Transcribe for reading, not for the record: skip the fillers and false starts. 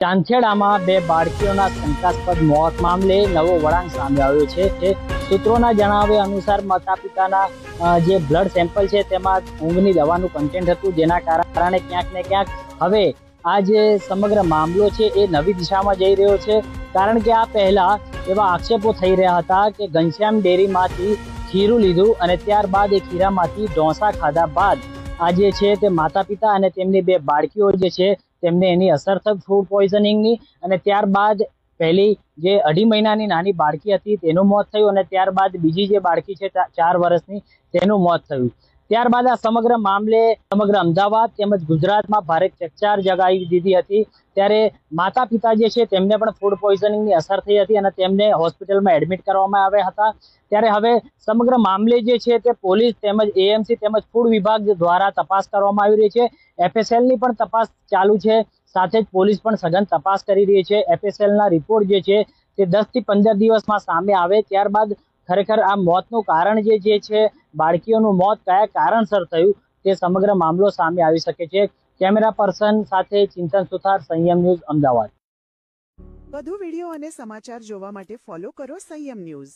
ચાંચેડામાં બે બાળકીઓના શંકાસ્પદ મોત મામલે નવો વળાંક સામે આવ્યો છે. સૂત્રોના જણાવ્યા અનુસાર માતા પિતાના જે બ્લડ સેમ્પલ છે તેમાં ઊંઘની દવાનું કન્ટેન્ટ હતું, જેના કારણે ક્યાંક ને ક્યાંક હવે આ જે સમગ્ર મામલો છે એ નવી દિશામાં જઈ રહ્યો છે. કારણ કે આ પહેલા એવા આક્ષેપો થઈ રહ્યા હતા કે ઘનશ્યામ ડેરીમાંથી ખીરું લીધું અને ત્યારબાદ એ ખીરામાંથી ઢોસા ખાધા બાદ આ જે છે તે માતા પિતા અને તેમની બે બાળકીઓ જે છે તેમને એની અસર થઈ ફૂડ પોઈઝનિંગની, અને ત્યારબાદ પહેલી જે 2.5 મહિનાની નાની બાળકી હતી તેનું મોત થયું અને ત્યારબાદ બીજી જે બાળકી છે 4 વર્ષની તેનું મોત થયું. ત્યારબાદ આ સમગ્ર મામલે સમગ્ર અમદાવાદ તેમજ ગુજરાતમાં ભારે ચકચાર જગાવી દીધી હતી. ત્યારે માતા પિતા જે છે તેમને પણ ફૂડ પોઈઝનિંગની અસર થઈ હતી અને તેમને હોસ્પિટલમાં એડમિટ કરવામાં આવ્યા હતા. ત્યારે હવે સમગ્ર મામલે જે છે તે પોલીસ તેમજ એએમસી તેમજ ફૂડ વિભાગ દ્વારા તપાસ કરવામાં આવી રહી છે. એફએસએલની પણ તપાસ ચાલુ છે, સાથે જ પોલીસ પણ સઘન તપાસ કરી રહી છે. એફએસએલના રિપોર્ટ જે છે તે 10 થી 15 દિવસમાં સામે આવે ત્યારબાદ ખરેખર આ મોતનું કારણ જે છે બાળકીઓનું મોત કયા કારણસર થયું તે સમગ્ર મામલો સામે આવી શકે છે. કેમેરા પર્સન સાથે ચિંતન સુથાર, સંયમ ન્યૂઝ, અમદાવાદ. વધુ વિડીયો અને સમાચાર જોવા માટે ફોલો કરો સંયમ ન્યૂઝ.